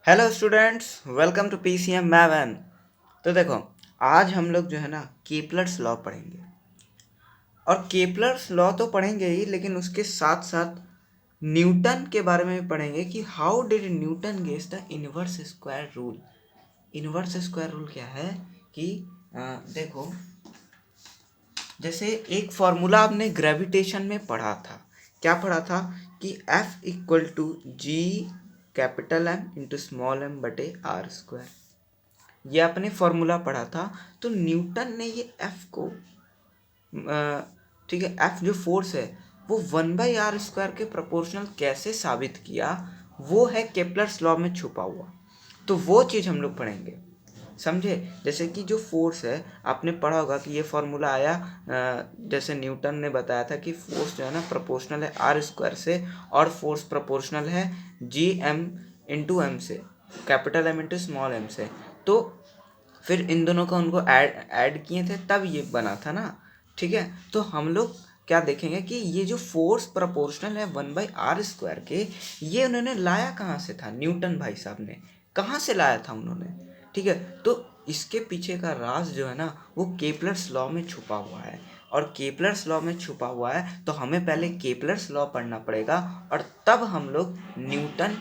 Hello students, welcome to PCM maven. तो देखो, आज हम लोग जो है ना केपलर्स लॉ पढ़ेंगे। और केपलर्स लॉ तो पढ़ेंगे ही, लेकिन उसके साथ साथ न्यूटन के बारे में भी पढ़ेंगे कि how did Newton guess the inverse square rule. Inverse square rule क्या है कि देखो, जैसे एक फॉर्मूला आपने ग्रेविटेशन में पढ़ा था। क्या पढ़ा था कि F equal to G capital M into small m बटे आर स्क्वायर। ये आपने फॉर्मूला पढ़ा था। तो न्यूटन ने ये F को ठीक है, F जो फोर्स है वो 1/r² के प्रोपोर्शनल कैसे साबित किया, वो है केपलर्स लॉ में छुपा हुआ। तो वो चीज़ हम लोग पढ़ेंगे, समझे। जैसे कि जो फोर्स है, आपने पढ़ा होगा कि ये फॉर्मूला आया, जैसे न्यूटन ने बताया था कि फोर्स जो है ना प्रोपोर्शनल है r² से, और फोर्स प्रोपोर्शनल है जी एम इंटू एम से, capital M into small m से। तो फिर इन दोनों का उनको ऐड किए थे, तब ये बना था ना। ठीक है, तो हम लोग क्या देखेंगे कि ये जो फोर्स प्रोपोर्शनल है 1/r² के, ये उन्होंने लाया कहाँ से था, न्यूटन भाई साहब ने कहाँ से लाया था उन्होंने। ठीक है, तो इसके पीछे का राज जो है ना वो केपलर्स लॉ में छुपा हुआ है। और केपलर्स लॉ में छुपा हुआ है तो हमें पहले केपलर्स लॉ पढ़ना पड़ेगा, और तब हम लोग न्यूटन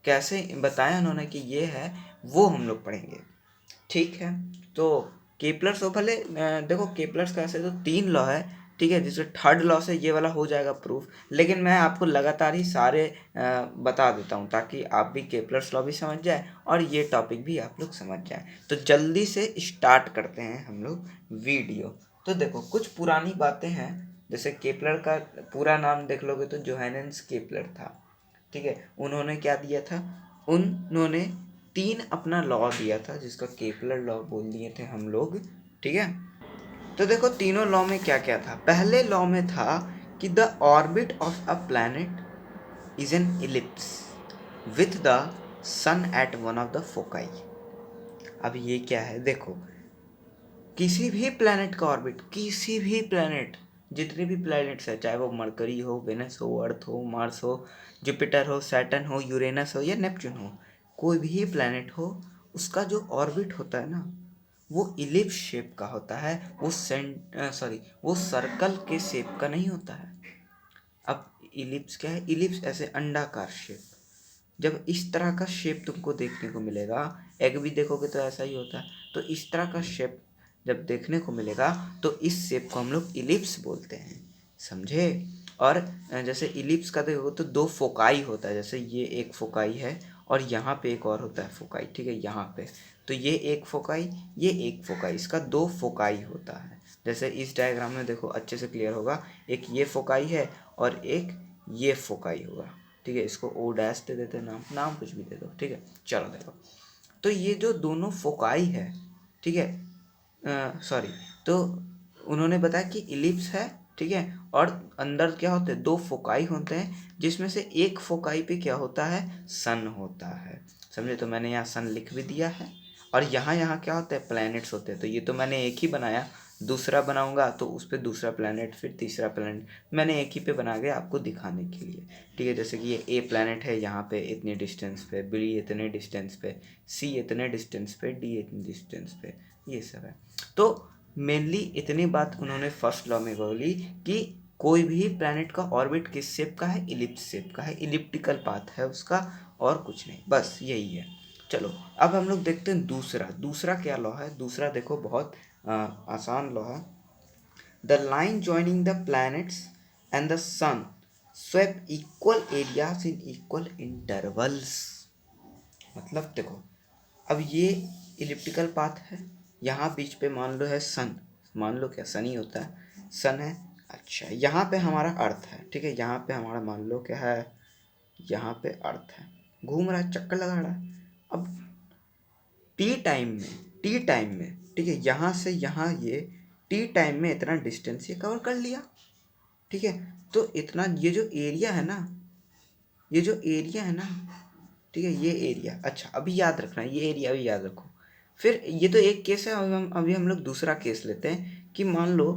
कैसे बताया उन्होंने कि ये है, वो हम लोग पढ़ेंगे। ठीक है, तो केपलर्स तो भले देखो, केपलर्स का ऐसे तो 3 लॉ है। ठीक है, जिसमें थर्ड लॉ से ये वाला हो जाएगा प्रूफ, लेकिन मैं आपको लगातार ही सारे बता देता हूँ ताकि आप भी केपलर्स लॉ भी समझ जाए और ये टॉपिक भी आप लोग समझ जाए। तो जल्दी से स्टार्ट करते हैं हम लोग वीडियो। तो देखो, कुछ पुरानी बातें हैं। जैसे केपलर का पूरा नाम देख लोगे तो जोहानस केपलर था। ठीक है, उन्होंने क्या दिया था, उन्होंने 3 अपना लॉ दिया था जिसका केपलर लॉ बोल दिए थे हम लोग। ठीक है, तो देखो तीनों लॉ में क्या क्या था। पहले लॉ में था कि the orbit of a planet is an ellipse with the sun at one of the foci. अब ये क्या है, देखो, किसी भी प्लैनेट का ऑर्बिट, किसी भी प्लैनेट, जितने भी प्लैनेट्स है, चाहे वो मरकरी हो, वेनस हो, अर्थ हो, मार्स हो, जुपिटर हो, सैटर्न हो, यूरेनस हो या नेपच्यून हो, कोई भी प्लैनेट हो, उसका जो ऑर्बिट होता है ना वो इलिप्स शेप का होता है। वो वो सर्कल के शेप का नहीं होता है। अब इलिप्स क्या है, इलिप्स ऐसे अंडाकार शेप। जब इस तरह का शेप तुमको देखने को मिलेगा, एग भी देखोगे तो ऐसा ही होता है, तो इस तरह का शेप जब देखने को मिलेगा तो इस शेप को हम लोग इलिप्स बोलते हैं, समझे। और जैसे इलिप्स का देखोगे तो 2 फोकाई होता है, जैसे ये एक फोकाई है और यहाँ पे एक और होता है फोकाई। ठीक है, यहाँ पे तो ये एक फोकाई, ये एक फोकाई, इसका 2 फोकाई होता है। जैसे इस डायग्राम में देखो, अच्छे से क्लियर होगा, एक ये फोकाई है और एक ये फोकाई होगा। ठीक है, इसको ओ डैश दे देते, नाम नाम कुछ भी दे दो। ठीक है, चलो देखो, तो ये जो दोनों फोकाई है, ठीक है, सॉरी, तो उन्होंने बताया कि इलिप्स है। ठीक है, और अंदर क्या होते हैं, 2 फोकाई होते हैं, जिसमें से एक फोकाई पे क्या होता है, सन होता है, समझे। तो मैंने यहाँ सन लिख भी दिया है। और यहाँ यहाँ क्या होता है, प्लैनेट्स होते हैं। तो ये तो मैंने एक ही बनाया, दूसरा बनाऊंगा तो उस पर दूसरा प्लैनेट, फिर तीसरा प्लैनेट, मैंने एक ही पे बना के आपको दिखाने के लिए। ठीक है, जैसे कि ये ए प्लैनेट है, यहाँ पे इतने डिस्टेंस पे, बी इतने डिस्टेंस पे, सी इतने डिस्टेंस पे, डी इतने डिस्टेंस पे, ये सब है। तो मेनली इतनी बात उन्होंने फर्स्ट लॉ में बोली कि कोई भी प्लैनेट का ऑर्बिट किस शेप का है, इलिप्स शेप का है, इलिप्टिकल पाथ है उसका, और कुछ नहीं, बस यही है। चलो, अब हम लोग देखते हैं दूसरा क्या लॉ है। दूसरा देखो, बहुत आसान लॉ है। The line joining the planets and the sun swept equal areas in equal intervals. मतलब देखो, अब ये इलिप्टिकल पाथ है, यहाँ बीच पे मान लो है सन, मान लो क्या सन ही होता है, सन है। अच्छा, यहाँ पे हमारा अर्थ है। ठीक है, यहाँ पे हमारा मान लो क्या है, यहाँ पे अर्थ है, घूम रहा है, चक्कर लगा रहा है। अब टी टाइम में, ठीक है, यहाँ से यहाँ ये टी टाइम में इतना डिस्टेंस ये कवर कर लिया। ठीक है, तो इतना ये जो एरिया है ना, ये जो एरिया है ना, ठीक है, ये एरिया, अच्छा अभी याद रखना, ये एरिया अभी याद रखो। फिर ये तो एक केस है, अभी हम लोग दूसरा केस लेते हैं कि मान लो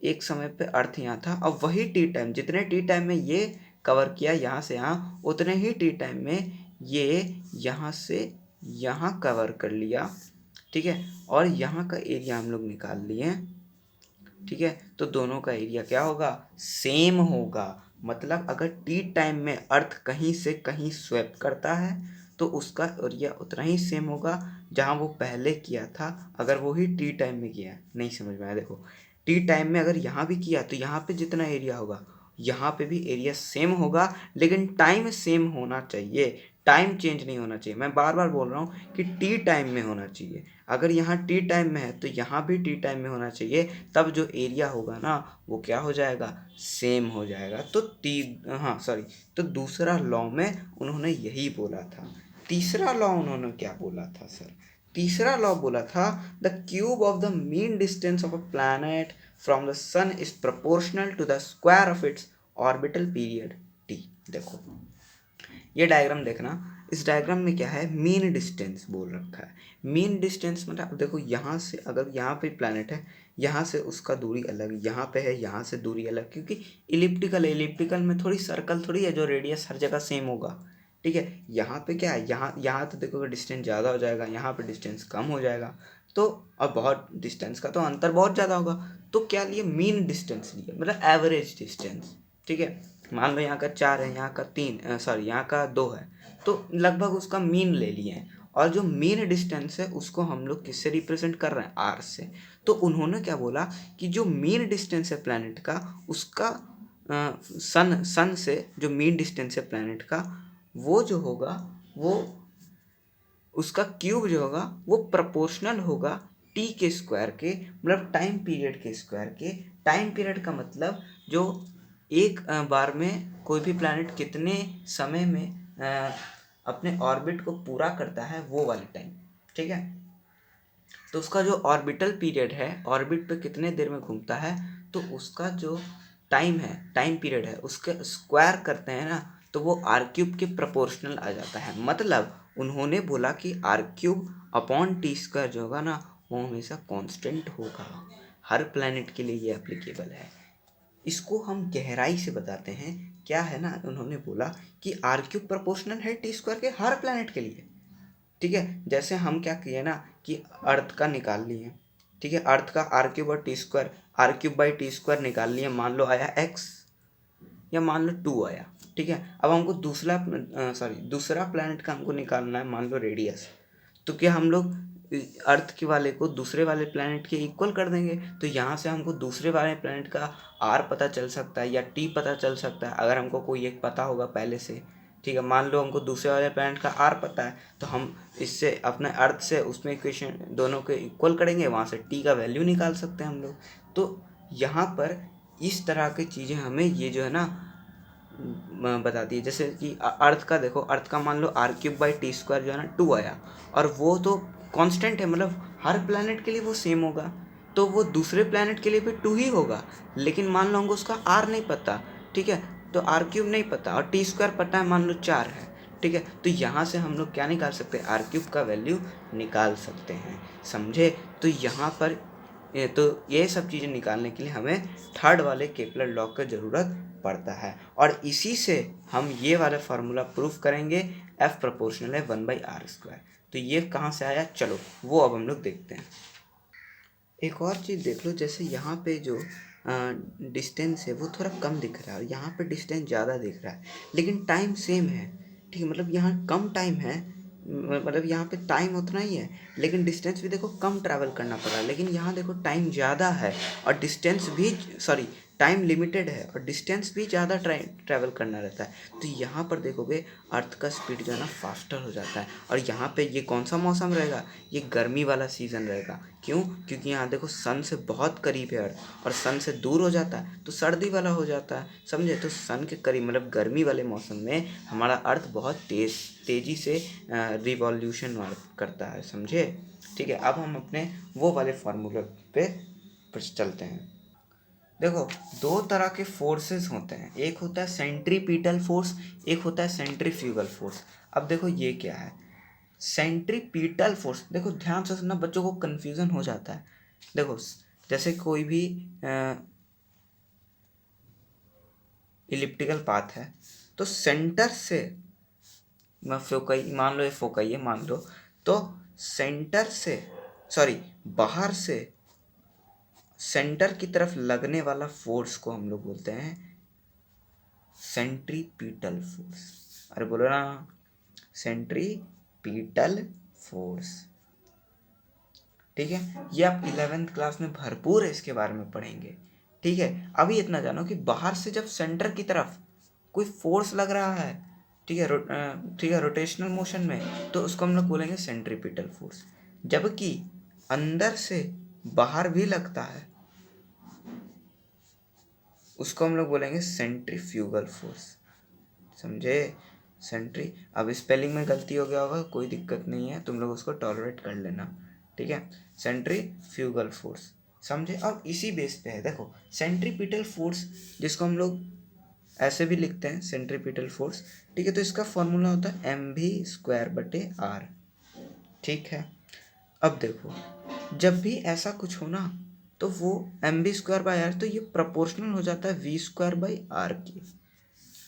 एक समय पे अर्थ यहाँ था, अब वही टी टाइम, जितने टी टाइम में ये कवर किया यहाँ से यहाँ, उतने ही टी टाइम में ये यहाँ से यहाँ कवर कर लिया, ठीक है, और यहाँ का एरिया हम लोग निकाल लिए, ठीक है। तो दोनों का एरिया क्या होगा, सेम होगा। मतलब अगर टी टाइम में अर्थ कहीं से कहीं स्वैप करता है तो उसका एरिया उतना ही सेम होगा जहाँ वो पहले किया था, अगर वो ही टी टाइम में किया है। नहीं समझ में आया? देखो, टी टाइम में अगर यहाँ भी किया तो यहाँ पे जितना एरिया होगा यहाँ पे भी एरिया सेम होगा, लेकिन टाइम सेम होना चाहिए, टाइम चेंज नहीं होना चाहिए। मैं बार बार बोल रहा हूँ कि टी टाइम में होना चाहिए। अगर यहाँ टी टाइम में है तो यहाँ भी टी टाइम में होना चाहिए, तब जो एरिया होगा ना वो क्या हो जाएगा, सेम हो जाएगा। तो तो दूसरा लॉ में उन्होंने यही बोला था। तीसरा लॉ उन्होंने क्या बोला था सर? तीसरा लॉ बोला था the cube of the mean distance of a planet from the sun is proportional to the square of its orbital period T. देखो ये डायग्राम देखना, इस डायग्राम में क्या है, मीन डिस्टेंस बोल रखा है। मीन डिस्टेंस मतलब देखो यहाँ से अगर यहाँ पे प्लैनेट है, यहाँ से उसका दूरी अलग, यहाँ पे है, यहाँ से दूरी अलग, क्योंकि इलिप्टिकल में थोड़ी सर्कल थोड़ी है जो रेडियस हर जगह सेम होगा, ठीक है। यहाँ पे क्या है, यहाँ तो देखो डिस्टेंस ज़्यादा हो जाएगा, यहाँ पे डिस्टेंस कम हो जाएगा, तो अब बहुत डिस्टेंस का तो अंतर बहुत ज़्यादा होगा। तो क्या लिए, मीन डिस्टेंस लिए, मतलब एवरेज डिस्टेंस, ठीक है। मान लो यहाँ का 4 है, यहाँ का 3 यहाँ का 2 है, तो लगभग उसका मीन ले लिए हैं। और जो मीन डिस्टेंस है उसको हम लोग किससे रिप्रेजेंट कर रहे हैं, आर से। तो उन्होंने क्या बोला कि जो मीन डिस्टेंस है प्लैनेट का, उसका सन से जो मीन डिस्टेंस है प्लैनेट का, वो जो होगा वो उसका क्यूब जो होगा वो प्रोपोर्शनल होगा टी के स्क्वायर के, मतलब टाइम पीरियड के स्क्वायर के। टाइम पीरियड का मतलब जो एक बार में कोई भी प्लैनेट कितने समय में अपने ऑर्बिट को पूरा करता है वो वाले टाइम, ठीक है। तो उसका जो ऑर्बिटल पीरियड है, ऑर्बिट पे कितने देर में घूमता है, तो उसका जो टाइम है, टाइम पीरियड है, उसके स्क्वायर करते हैं ना, तो वो आर क्यूब के प्रोपोर्शनल आ जाता है। मतलब उन्होंने बोला कि R cube upon T square जो होगा ना वो हमेशा कांस्टेंट होगा। हर प्लैनेट के लिए ये एप्लीकेबल है। इसको हम गहराई से बताते हैं। क्या है ना, उन्होंने बोला कि आर क्यूब प्रोपोर्शनल है टी स्क्वायर के हर प्लैनेट के लिए, ठीक है। जैसे हम क्या किए ना कि अर्थ का निकाल लिए, ठीक है, अर्थ का आर क्यूब और T square, R cube by T square निकाल लिए, मान लो आया एक्स या मान लो 2 आया, ठीक है। अब हमको दूसरा प्लैनेट का हमको निकालना है, मान लो रेडियस। तो क्या हम लोग अर्थ के वाले को दूसरे वाले प्लैनेट के इक्वल कर देंगे, तो यहाँ से हमको दूसरे वाले प्लैनेट का आर पता चल सकता है या टी पता चल सकता है, अगर हमको कोई एक पता होगा पहले से, ठीक है। मान लो हमको दूसरे वाले प्लैनेट का आर पता है, तो हम इससे अपने अर्थ से उसमें इक्वेशन दोनों के इक्वल करेंगे, वहाँ से टी का वैल्यू निकाल सकते हैं हम लोग। तो यहाँ पर इस तरह की चीज़ें हमें ये जो है ना बताती है। जैसे कि अर्थ का देखो, अर्थ का मान लो R cube by T square जो है ना 2 आया, और वो तो कांस्टेंट है, मतलब हर प्लैनेट के लिए वो सेम होगा, तो वो दूसरे प्लैनेट के लिए भी 2 ही होगा। लेकिन मान लो हमको उसका आर नहीं पता, ठीक है, तो आर क्यूब नहीं पता और टी स्क्वायर पता है, मान लो 4 है, ठीक है। तो यहाँ से हम लोग क्या निकाल सकते हैं, आर क्यूब का वैल्यू निकाल सकते हैं, समझे। तो यहाँ पर तो ये सब चीज़ें निकालने के लिए हमें थर्ड वाले केपलर लॉ की ज़रूरत पड़ता है, और इसी से हम ये वाला फार्मूला प्रूफ करेंगे, एफ प्रोपोर्शनल है 1/r²। तो ये कहाँ से आया, चलो वो अब हम लोग देखते हैं। एक और चीज़ देख लो, जैसे यहाँ पे जो डिस्टेंस है वो थोड़ा कम दिख रहा है और यहाँ पे डिस्टेंस ज़्यादा दिख रहा है, लेकिन टाइम सेम है, ठीक है। मतलब यहाँ कम टाइम है, मतलब यहाँ पे टाइम उतना ही है, लेकिन डिस्टेंस भी देखो कम ट्रैवल करना पड़ रहा है। लेकिन यहाँ देखो टाइम ज़्यादा है और डिस्टेंस भी टाइम लिमिटेड है और डिस्टेंस भी ज़्यादा ट्रैवल करना रहता है। तो यहाँ पर देखोगे अर्थ का स्पीड जो है ना फास्टर हो जाता है। और यहाँ पे ये कौन सा मौसम रहेगा, ये गर्मी वाला सीज़न रहेगा। क्यों, क्योंकि यहाँ देखो सन से बहुत करीब है अर्थ, और सन से दूर हो जाता है तो सर्दी वाला हो जाता है, समझे। तो सन के करीब मतलब गर्मी वाले मौसम में हमारा अर्थ बहुत तेज़ी से रिवॉल्यूशन करता है, समझे, ठीक है। अब हम अपने वो वाले फार्मूले पे चलते हैं। देखो, दो तरह के फोर्सेस होते हैं, एक होता है सेंट्रीपिटल फोर्स, एक होता है सेंट्रीफ्यूगल फोर्स। अब देखो ये क्या है, सेंट्रीपिटल फोर्स, देखो ध्यान से सुनना, बच्चों को कन्फ्यूज़न हो जाता है। देखो जैसे कोई भी इलिप्टिकल पाथ है, तो सेंटर से फोकई मान लो, ये फोकई है मान लो, तो सेंटर से सॉरी बाहर से सेंटर की तरफ लगने वाला फोर्स को हम लोग बोलते हैं सेंट्रीपिटल फोर्स। अरे बोलो ना, सेंट्रीपिटल फोर्स। ठीक है, ये आप 11th क्लास में भरपूर इसके बारे में पढ़ेंगे। ठीक है, अभी इतना जानो कि बाहर से जब सेंटर की तरफ कोई फोर्स लग रहा है, ठीक है, ठीक है, रोटेशनल मोशन में, तो उसको हम लोग बोलेंगे सेंट्रीपिटल फोर्स। जबकि अंदर से बाहर भी लगता है, उसको हम लोग बोलेंगे सेंट्रीफ्यूगल फोर्स। समझे? अब स्पेलिंग में गलती हो गया होगा, कोई दिक्कत नहीं है, तुम लोग उसको टॉलरेट कर लेना। ठीक है, सेंट्रीफ्यूगल फोर्स। समझे? और इसी बेस पे है, देखो सेंट्रीपिटल फोर्स जिसको हम लोग ऐसे भी लिखते हैं सेंट्रीपिटल फोर्स। ठीक है, तो इसका फॉर्मूला होता है mv²/r। ठीक है, अब देखो जब भी ऐसा कुछ हो ना, तो वो mv²/r, तो ये प्रोपोर्शनल हो जाता है v²/r के।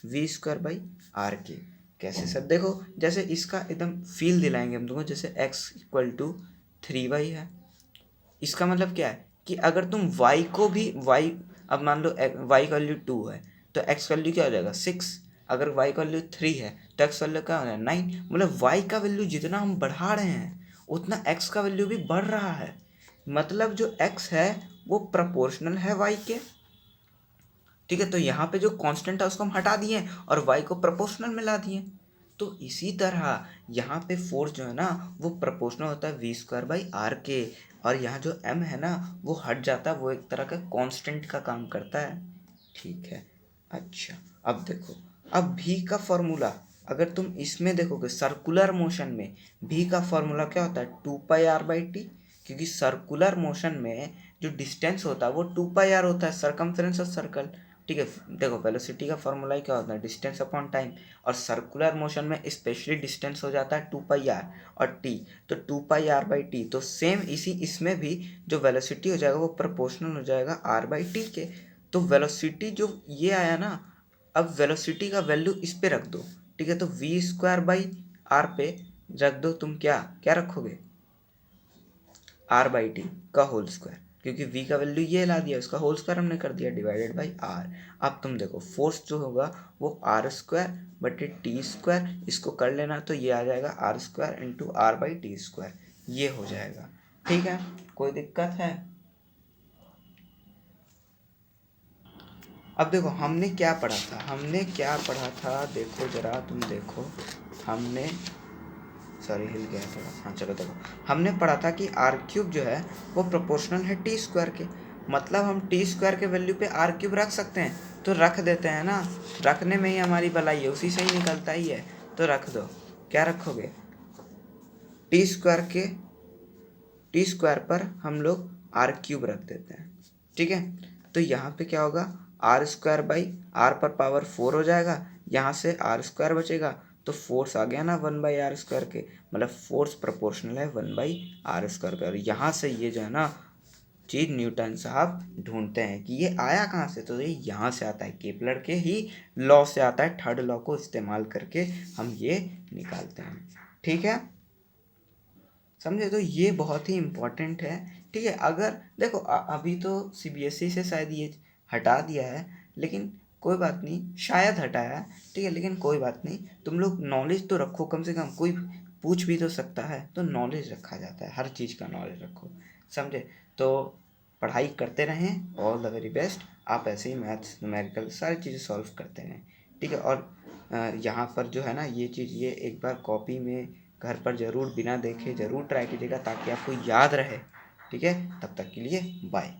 v²/r के कैसे सर? देखो जैसे इसका एकदम फील दिलाएंगे हम तुमको, जैसे x = 3y है। इसका मतलब क्या है कि अगर तुम y को भी अब मान लो y का वैल्यू 2 है, तो x का वैल्यू क्या हो जाएगा 6। अगर y का वैल्यू 3 है तो x का वैल्यू क्या हो जाएगा 9। मतलब y का वैल्यू जितना हम बढ़ा रहे हैं उतना x का वैल्यू भी बढ़ रहा है। मतलब जो x है वो प्रोपोर्शनल है y के। ठीक है, तो यहाँ पे जो कांस्टेंट है उसको हम हटा दिए और y को प्रोपोर्शनल में ला दिए। तो इसी तरह यहाँ पे फोर्स जो है ना वो प्रोपोर्शनल होता है v²/r के, और यहाँ जो m है ना वो हट जाता है, वो एक तरह का कांस्टेंट का काम करता है। ठीक है, अच्छा अब देखो, अब v का फॉर्मूला अगर तुम इसमें देखोगे सर्कुलर मोशन में, v का फॉर्मूला क्या होता है 2πr/t, क्योंकि सर्कुलर मोशन में जो डिस्टेंस होता है वो 2πr होता है, सरकमफ्रेंस ऑफ सर्कल। ठीक है, देखो वेलोसिटी का फॉर्मूला ही क्या होता है डिस्टेंस अपॉन टाइम, और सर्कुलर मोशन में स्पेशली डिस्टेंस हो जाता है 2πr और t, तो 2πr/t। तो सेम इसी इसमें भी जो वेलोसिटी हो जाएगा वो प्रोपोर्शनल हो जाएगा r/t के। तो वेलोसिटी जो ये आया ना, अब वेलोसिटी का वैल्यू इस पे रख दो। ठीक है, तो v²/r पे रख दो, तुम क्या क्या रखोगे r/t का होल स्क्वायर, क्योंकि v का वैल्यू ये ला दिया, उसका होल स्क्वायर हमने कर दिया /r। अब तुम देखो फोर्स जो होगा वो r²/t², इसको कर लेना तो ये आ जाएगा r² × r/t², ये हो जाएगा। ठीक है, कोई दिक्कत है? अब देखो हमने क्या पढ़ा था, देखो जरा तुम देखो, हमने सॉरी हिल गया थोड़ा, हाँ चलो देखो, हमने पढ़ा था कि r³ जो है वो प्रोपोर्शनल है t² के। मतलब हम t² के वैल्यू पे r³ रख सकते हैं, तो रख देते हैं ना, रखने में ही हमारी भलाई है, उसी से ही निकलता ही है, तो रख दो। क्या रखोगे t² पर हम लोग r³ रख देते हैं। ठीक है, तो यहाँ पे क्या होगा r²/r पर पावर 4 हो जाएगा, यहाँ से r² बचेगा, तो फोर्स आ गया ना 1/r² के, मतलब फोर्स प्रोपोर्शनल है 1/r² के। और यहाँ से ये जो है ना चीज न्यूटन साहब ढूंढते हैं कि ये आया कहाँ से, तो ये यहाँ से आता है, केपलर के ही लॉ से आता है, थर्ड लॉ को इस्तेमाल करके हम ये निकालते हैं। ठीक है, समझे? तो ये बहुत ही इम्पोर्टेंट है। ठीक है, अगर देखो अभी तो CBSE से शायद ये हटा दिया है, लेकिन कोई बात नहीं, शायद हटाया है। ठीक है, लेकिन कोई बात नहीं, तुम लोग नॉलेज तो रखो, कम से कम कोई पूछ भी तो सकता है, तो नॉलेज रखा जाता है, हर चीज़ का नॉलेज रखो। समझे? तो पढ़ाई करते रहें, ऑल द वेरी बेस्ट। आप ऐसे ही मैथ्स न्यूमेरिकल सारी चीज़ें सॉल्व करते रहें। ठीक है, और यहाँ पर जो है ना ये चीज़, ये एक बार कॉपी में घर पर ज़रूर बिना देखे ज़रूर ट्राई कीजिएगा, ताकि आपको याद रहे। ठीक है, तब तक के लिए बाय।